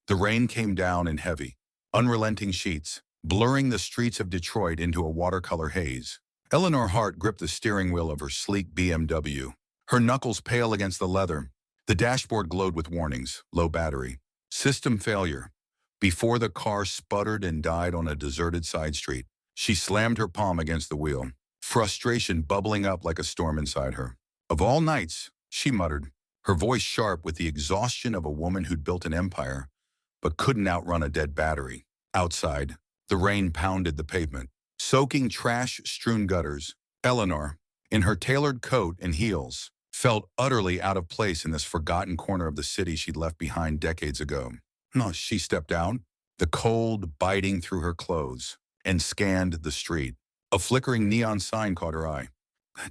The rain came down in heavy, unrelenting sheets, blurring the streets of Detroit into a watercolor haze. Eleanor Hart gripped the steering wheel of her sleek BMW, her knuckles pale against the leather. The dashboard glowed with warnings: low battery, system failure. Before the car sputtered and died on a deserted side street, she slammed her palm against the wheel, frustration bubbling up like a storm inside her. Of all nights, she muttered, her voice sharp with the exhaustion of a woman who'd built an empire, but couldn't outrun a dead battery. Outside, the rain pounded the pavement, soaking trash-strewn gutters. Eleanor, in her tailored coat and heels, felt utterly out of place in this forgotten corner of the city she'd left behind decades ago. No, she stepped out, the cold biting through her clothes, and scanned the street. A flickering neon sign caught her eye.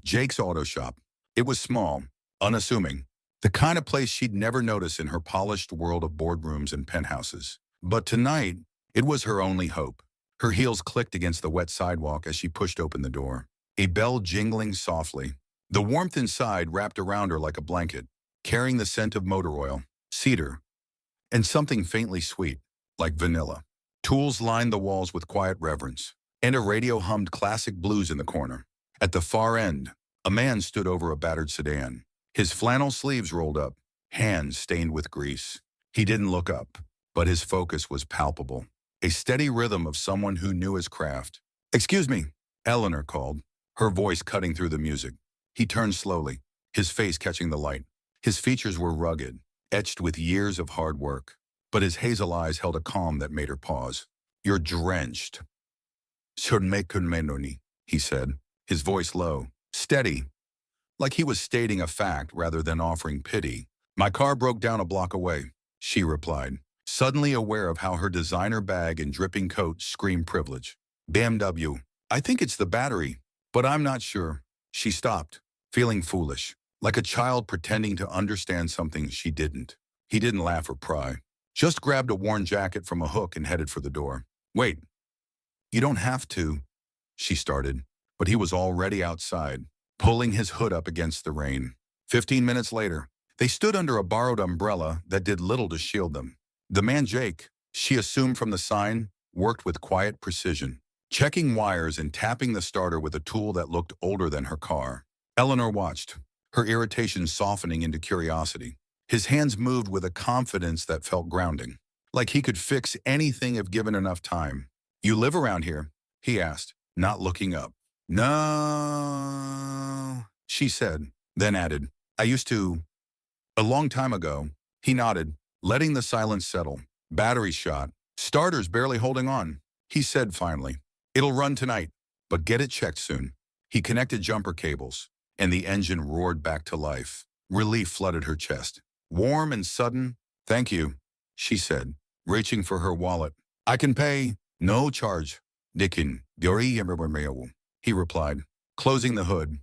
Jake's Auto Shop. It was small, unassuming, the kind of place she'd never notice in her polished world of boardrooms and penthouses. But tonight, it was her only hope. Her heels clicked against the wet sidewalk as she pushed open the door, a bell jingling softly. The warmth inside wrapped around her like a blanket, carrying the scent of motor oil, cedar, and something faintly sweet, like vanilla. Tools lined the walls with quiet reverence, and a radio hummed classic blues in the corner. At the far end, a man stood over a battered sedan, his flannel sleeves rolled up, hands stained with grease. He didn't look up, but his focus was palpable, a steady rhythm of someone who knew his craft. "Excuse me," Eleanor called, her voice cutting through the music. He turned slowly, his face catching the light. His features were rugged, etched with years of hard work, but his hazel eyes held a calm that made her pause. "You're drenched." "Surnmekunmenoni," he said, his voice low, steady, like he was stating a fact rather than offering pity. "My car broke down a block away," she replied, suddenly aware of how her designer bag and dripping coat screamed privilege. "BMW. I think it's the battery, but I'm not sure." She stopped, feeling foolish, like a child pretending to understand something she didn't. He didn't laugh or pry, just grabbed a worn jacket from a hook and headed for the door. "Wait, you don't have to," she started, but he was already outside, pulling his hood up against the rain. 15 minutes later, they stood under a borrowed umbrella that did little to shield them. The man Jake, she assumed from the sign, worked with quiet precision, checking wires and tapping the starter with a tool that looked older than her car. Eleanor watched, her irritation softening into curiosity. His hands moved with a confidence that felt grounding, like he could fix anything if given enough time. "You live around here?" he asked, not looking up. "No," she said, then added, "I used to, a long time ago." He nodded, letting the silence settle. "Battery shot. Starter's barely holding on," he said finally. "It'll run tonight, but get it checked soon." He connected jumper cables, and the engine roared back to life. Relief flooded her chest. Warm and sudden. "Thank you," she said, reaching for her wallet. "I can pay." "No charge." "Dikin, he replied, closing the hood.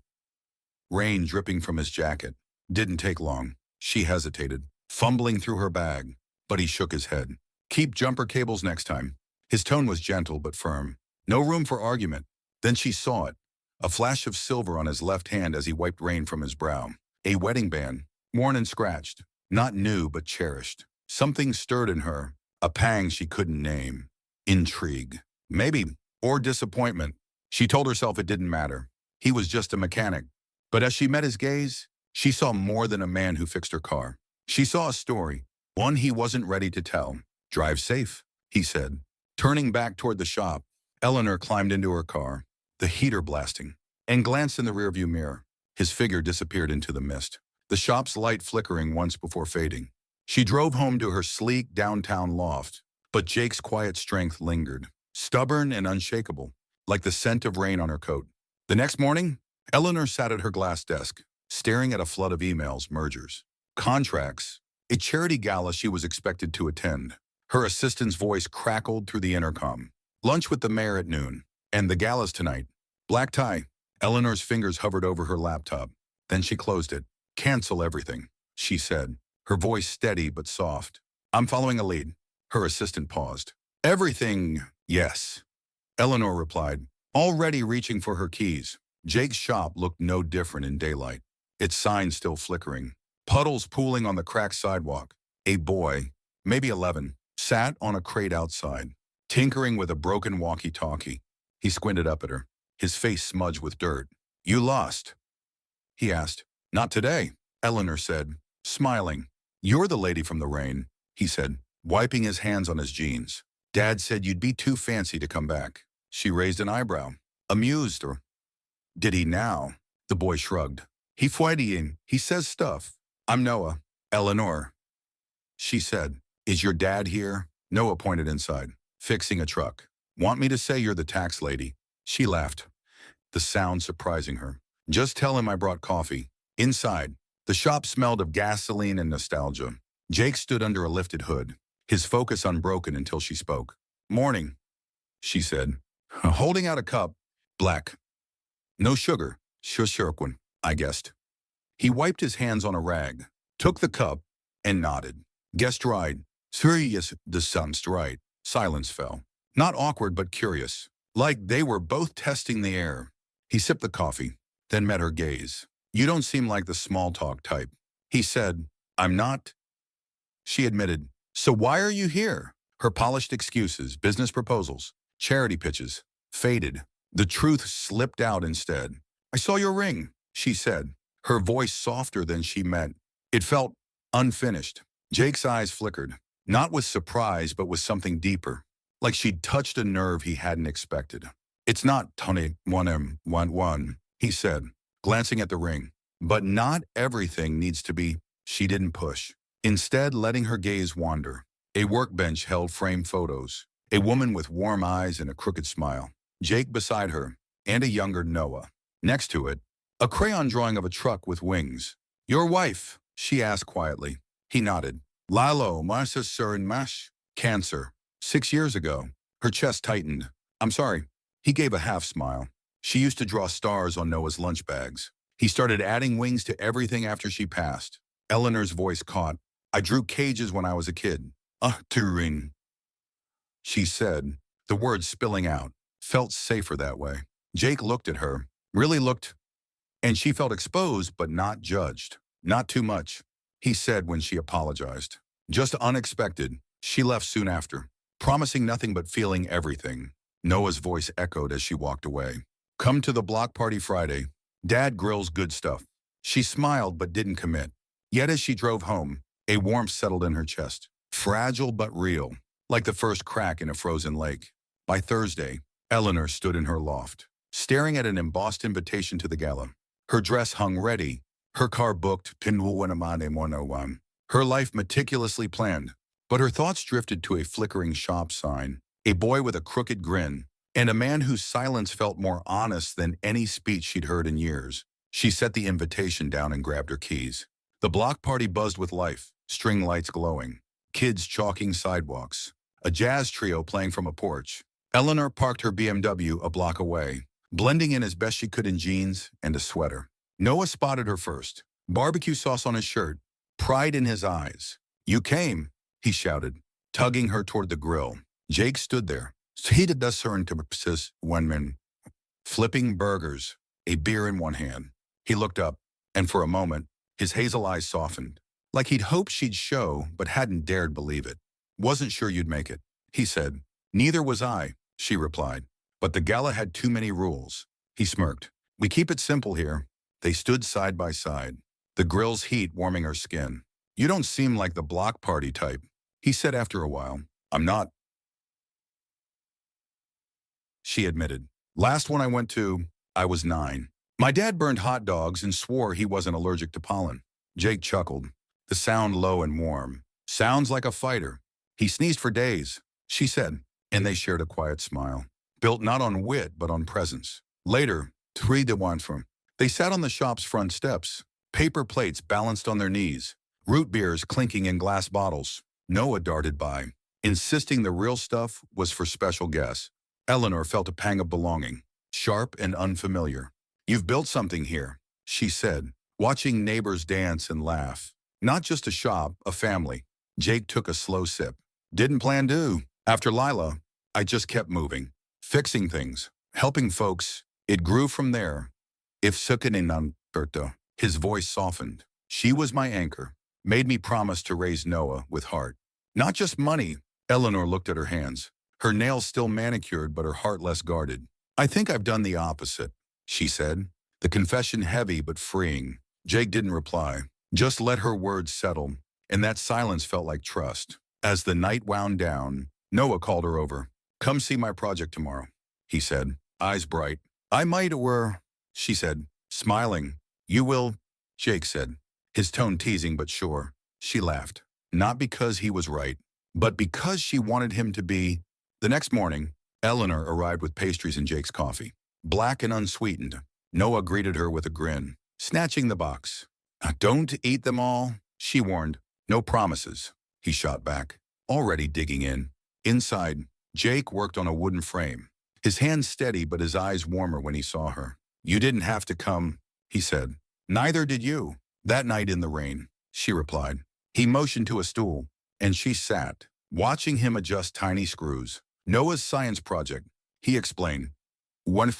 Rain dripping from his jacket. Didn't take long. She hesitated, fumbling through her bag, but he shook his head. "Keep jumper cables next time." His tone was gentle but firm. No room for argument. Then she saw it, a flash of silver on his left hand as he wiped rain from his brow. A wedding band, worn and scratched, not new but cherished. Something stirred in her, a pang she couldn't name. Intrigue, maybe, or disappointment. She told herself it didn't matter. He was just a mechanic. But as she met his gaze, she saw more than a man who fixed her car. She saw a story, one he wasn't ready to tell. "Drive safe," he said. Turning back toward the shop, Eleanor climbed into her car, the heater blasting, and glanced in the rearview mirror. His figure disappeared into the mist, the shop's light flickering once before fading. She drove home to her sleek downtown loft, but Jake's quiet strength lingered, stubborn and unshakable, like the scent of rain on her coat. The next morning, Eleanor sat at her glass desk, staring at a flood of emails, mergers, contracts, a charity gala she was expected to attend. Her assistant's voice crackled through the intercom. "Lunch with the mayor at noon, and the gala's tonight. Black tie." Eleanor's fingers hovered over her laptop. Then she closed it. "Cancel everything," she said, her voice steady but soft. "I'm following a lead." Her assistant paused. "Everything, yes," Eleanor replied, already reaching for her keys. Jake's shop looked no different in daylight, its sign still flickering. Puddles pooling on the cracked sidewalk. A boy, maybe 11, sat on a crate outside, tinkering with a broken walkie-talkie. He squinted up at her, his face smudged with dirt. "You lost?" he asked. "Not today," Eleanor said, smiling. "You're the lady from the rain," he said, wiping his hands on his jeans. "Dad said you'd be too fancy to come back." She raised an eyebrow, amused or did he now? The boy shrugged. "He fighting. He says stuff." "I'm Noah." "Eleanor," she said. "Is your dad here?" Noah pointed inside. "Fixing a truck." "Want me to say you're the tax lady?" She laughed, the sound surprising her. "Just tell him I brought coffee." Inside, the shop smelled of gasoline and nostalgia. Jake stood under a lifted hood, his focus unbroken until she spoke. "Morning," she said, holding out a cup. "Black. No sugar." "Shushurquin," I guessed. He wiped his hands on a rag, took the cup, and nodded. "Guessed right." "Serious, the sounds right." Silence fell. Not awkward, but curious. Like they were both testing the air. He sipped the coffee, then met her gaze. "You don't seem like the small talk type." He said, "I'm not." She admitted. "So why are you here?" Her polished excuses, business proposals, charity pitches, faded. The truth slipped out instead. "I saw your ring," she said, her voice softer than she meant. It felt unfinished. Jake's eyes flickered, not with surprise, but with something deeper, like she'd touched a nerve he hadn't expected. "It's not Tony 1M11, he said, glancing at the ring. "But not everything needs to be." She didn't push, instead letting her gaze wander. A workbench held framed photos, a woman with warm eyes and a crooked smile, Jake beside her, and a younger Noah. Next to it, a crayon drawing of a truck with wings. "Your wife?" she asked quietly. He nodded. "Lalo, Marcia Surin Mash. Cancer. 6 years ago." Her chest tightened. "I'm sorry." He gave a half smile. She used to draw stars on Noah's lunch bags. He started adding wings to everything after she passed. Eleanor's voice caught. "I drew cages when I was a kid." Tearing," she said, the words spilling out. Felt safer that way. Jake looked at her, really looked, and she felt exposed but not judged. "Not too much," he said when she apologized. "Just unexpected." She left soon after, promising nothing but feeling everything. Noah's voice echoed as she walked away. "Come to the block party Friday. Dad grills good stuff." She smiled but didn't commit. Yet as she drove home, a warmth settled in her chest. Fragile but real, like the first crack in a frozen lake. By Thursday, Eleanor stood in her loft, staring at an embossed invitation to the gala. Her dress hung ready, her car booked, Pinwuanamane 101. Her life meticulously planned, but her thoughts drifted to a flickering shop sign, a boy with a crooked grin, and a man whose silence felt more honest than any speech she'd heard in years. She set the invitation down and grabbed her keys. The block party buzzed with life, string lights glowing, kids chalking sidewalks, a jazz trio playing from a porch. Eleanor parked her BMW a block away, blending in as best she could in jeans and a sweater. Noah spotted her first, barbecue sauce on his shirt, pride in his eyes. "You came," he shouted, tugging her toward the grill. Jake stood there, seated to one man, flipping burgers, a beer in one hand. He looked up, and for a moment, his hazel eyes softened, like he'd hoped she'd show but hadn't dared believe it. "Wasn't sure you'd make it," he said. "Neither was I," she replied. "But the gala had too many rules." He smirked. "We keep it simple here." They stood side by side, the grill's heat warming her skin. "You don't seem like the block party type," he said after a while. "I'm not," she admitted. "Last one I went to, I was 9. My dad burned hot dogs and swore he wasn't allergic to pollen." Jake chuckled, the sound low and warm. "Sounds like a fighter." "He sneezed for days," she said, and they shared a quiet smile, built not on wit but on presence. Later, three de one from. They sat on the shop's front steps, paper plates balanced on their knees, root beers clinking in glass bottles. Noah darted by, insisting the real stuff was for special guests. Eleanor felt a pang of belonging, sharp and unfamiliar. "You've built something here," she said, watching neighbors dance and laugh. "Not just a shop, a family." Jake took a slow sip. "Didn't plan to. After Lila, I just kept moving, fixing things, helping folks. It grew from there." "If Sukaninam Berta," his voice softened. "She was my anchor, made me promise to raise Noah with heart. Not just money, Eleanor looked at her hands, her nails still manicured but her heart less guarded. I think I've done the opposite, she said, the confession heavy but freeing. Jake didn't reply, just let her words settle, and that silence felt like trust. As the night wound down, Noah called her over. Come see my project tomorrow, he said, eyes bright. I might or, she said, smiling. You will, Jake said, his tone teasing but sure. She laughed, not because he was right, but because she wanted him to be. The next morning, Eleanor arrived with pastries and Jake's coffee. Black and unsweetened, Noah greeted her with a grin, snatching the box. Don't eat them all, she warned. No promises, he shot back, already digging in. Inside, Jake worked on a wooden frame, his hands steady but his eyes warmer when he saw her. You didn't have to come, he said. Neither did you. That night in the rain, she replied. He motioned to a stool, and she sat, watching him adjust tiny screws. Noah's science project, he explained. One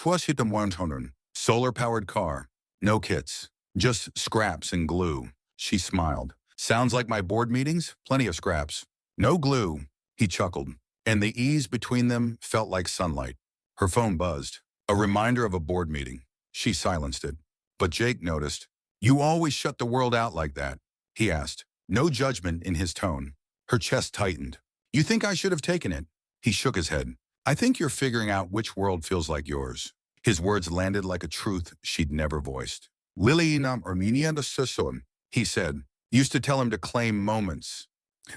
solar-powered car. No kits, just scraps and glue. She smiled. Sounds like my board meetings? Plenty of scraps. No glue, he chuckled, and the ease between them felt like sunlight. Her phone buzzed, a reminder of a board meeting. She silenced it. But Jake noticed. You always shut the world out like that, he asked, no judgment in his tone. Her chest tightened. You think I should have taken it? He shook his head. I think you're figuring out which world feels like yours. His words landed like a truth she'd never voiced. Lilianam Armenia the Susun, he said, used to tell him to claim moments,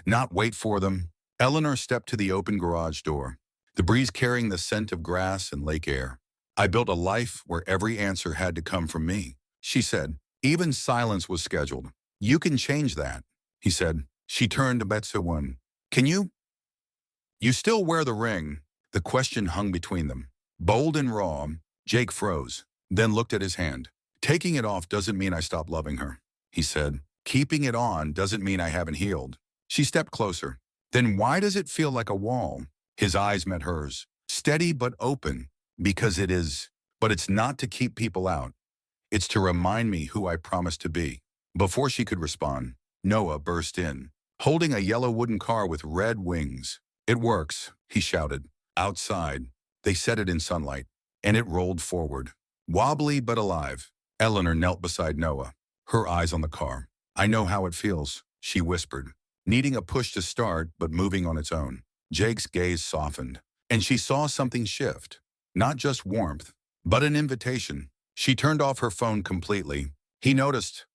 not wait for them. Eleanor stepped to the open garage door, the breeze carrying the scent of grass and lake air. I built a life where every answer had to come from me, she said. Even silence was scheduled. You can change that, he said. She turned to Betsuwan. Can you? You still wear the ring? The question hung between them. Bold and raw, Jake froze, then looked at his hand. Taking it off doesn't mean I stopped loving her, he said. Keeping it on doesn't mean I haven't healed. She stepped closer. Then why does it feel like a wall? His eyes met hers, steady but open, because it is. But it's not to keep people out. It's to remind me who I promised to be. Before she could respond, Noah burst in, holding a yellow wooden car with red wings. It works, he shouted. Outside, they set it in sunlight, and it rolled forward. Wobbly but alive, Eleanor knelt beside Noah, her eyes on the car. I know how it feels, she whispered, needing a push to start but moving on its own. Jake's gaze softened, and she saw something shift. Not just warmth, but an invitation. She turned off her phone completely. He noticed,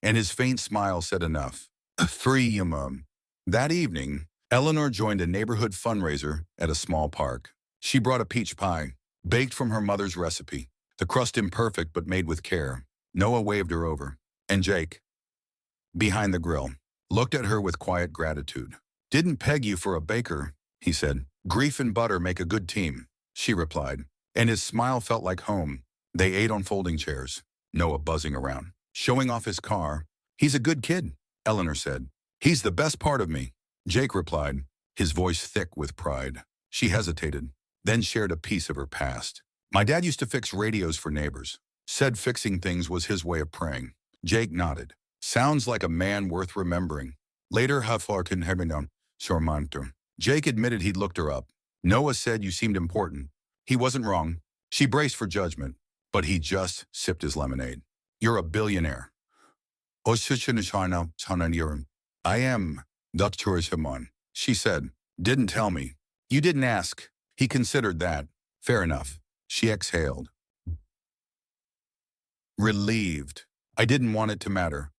and his faint smile said enough. Free, Mum. That evening, Eleanor joined a neighborhood fundraiser at a small park. She brought a peach pie, baked from her mother's recipe, the crust imperfect but made with care. Noah waved her over, and Jake, behind the grill, looked at her with quiet gratitude. Didn't peg you for a baker, he said. Grief and butter make a good team, she replied, and his smile felt like home. They ate on folding chairs, Noah buzzing around, showing off his car. He's a good kid, Eleanor said. He's the best part of me, Jake replied, his voice thick with pride. She hesitated, then shared a piece of her past. My dad used to fix radios for neighbors. Said fixing things was his way of praying. Jake nodded. Sounds like a man worth remembering. Later, Haflarkin Hebinon, Sormanter. Jake admitted he'd looked her up. Noah said you seemed important. He wasn't wrong. She braced for judgment, but he just sipped his lemonade. You're a billionaire. I am, Dr. Himon, she said. Didn't tell me. You didn't ask. He considered that. Fair enough. She exhaled. Relieved. I didn't want it to matter.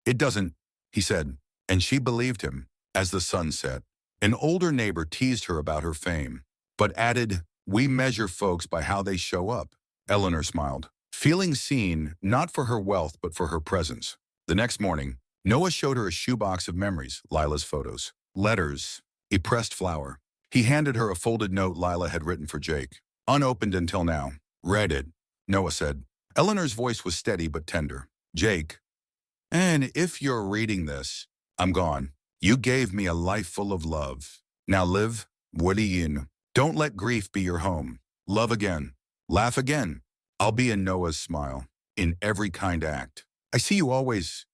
It doesn't, he said, and she believed him. As the sun set, an older neighbor teased her about her fame, but added, we measure folks by how they show up. Eleanor smiled, feeling seen not for her wealth but for her presence. The next morning, Noah showed her a shoebox of memories, Lila's photos, letters, a pressed flower. He handed her a folded note Lila had written for Jake. Unopened until now. Read it, Noah said. Eleanor's voice was steady but tender. Jake, and if you're reading this, I'm gone. You gave me a life full of love. Now live, Woodyin. Don't let grief be your home. Love again. Laugh again. I'll be in Noah's smile, in every kind act. I see you always,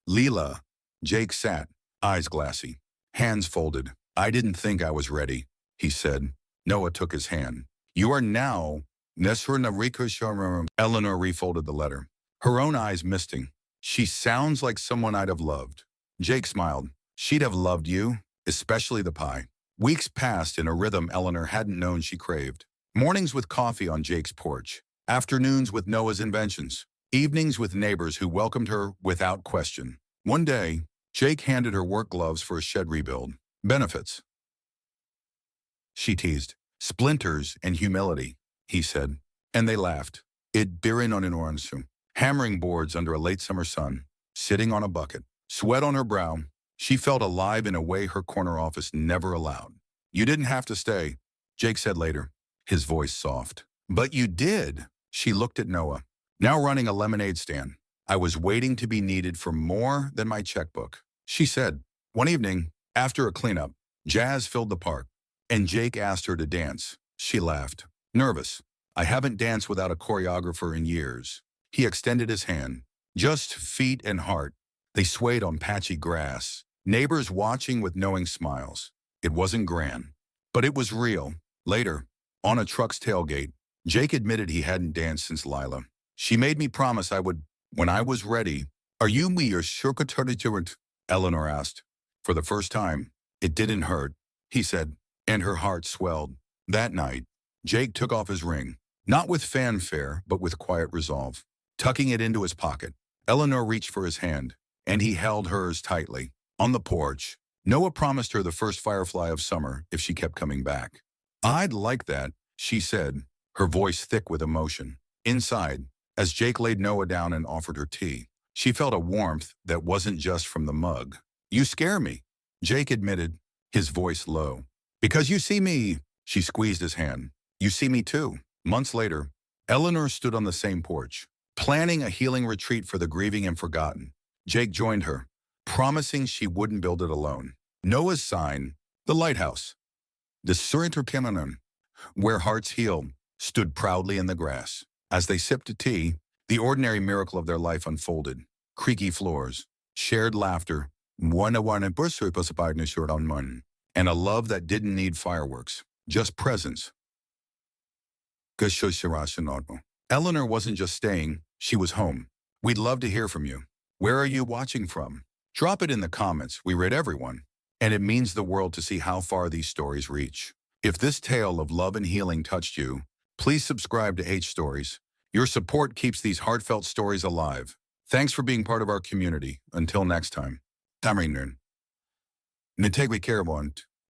Lila. Jake sat, eyes glassy, hands folded. I didn't think I was ready, he said. Noah took his hand. You are now Nesrina Rika Sharma. Eleanor refolded the letter, her own eyes misting. She sounds like someone I'd have loved. Jake smiled. She'd have loved you, especially the pie. Weeks passed in a rhythm Eleanor hadn't known she craved. Mornings with coffee on Jake's porch, afternoons with Noah's inventions, evenings with neighbors who welcomed her without question. One day, Jake handed her work gloves for a shed rebuild. Benefits, she teased. Splinters and humility, he said. And they laughed. It birin on an oransum, hammering boards under a late summer sun, sitting on a bucket, sweat on her brow. She felt alive in a way her corner office never allowed. You didn't have to stay, Jake said later, his voice soft. But you did. She looked at Noah, now running a lemonade stand. I was waiting to be needed for more than my checkbook, she said. One evening, after a cleanup, jazz filled the park, and Jake asked her to dance. She laughed. Nervous. I haven't danced without a choreographer in years. He extended his hand. Just feet and heart. They swayed on patchy grass, neighbors watching with knowing smiles. It wasn't grand, but it was real. Later, on a truck's tailgate, Jake admitted he hadn't danced since Lila. She made me promise I would when I was ready. Are you me or shurkatarditurant? Eleanor asked. For the first time, it didn't hurt, he said, and her heart swelled. That night, Jake took off his ring, not with fanfare, but with quiet resolve. Tucking it into his pocket, Eleanor reached for his hand, and he held hers tightly. On the porch, Noah promised her the first firefly of summer if she kept coming back. I'd like that, she said, her voice thick with emotion. Inside, as Jake laid Noah down and offered her tea, she felt a warmth that wasn't just from the mug. You scare me, Jake admitted, his voice low. Because you see me, she squeezed his hand. You see me too. Months later, Eleanor stood on the same porch, planning a healing retreat for the grieving and forgotten. Jake joined her, promising she wouldn't build it alone. Noah's sign, the lighthouse, the Surinterkemanon, where hearts heal, stood proudly in the grass. As they sipped tea, the ordinary miracle of their life unfolded. Creaky floors, shared laughter, and a love that didn't need fireworks, just presence. Eleanor wasn't just staying, she was home. We'd love to hear from you. Where are you watching from? Drop it in the comments. We read everyone, and it means the world to see how far these stories reach. If this tale of love and healing touched you, please subscribe to H Stories. Your support keeps these heartfelt stories alive. Thanks for being part of our community. Until next time. Tamirin. Nitegwi Karabont.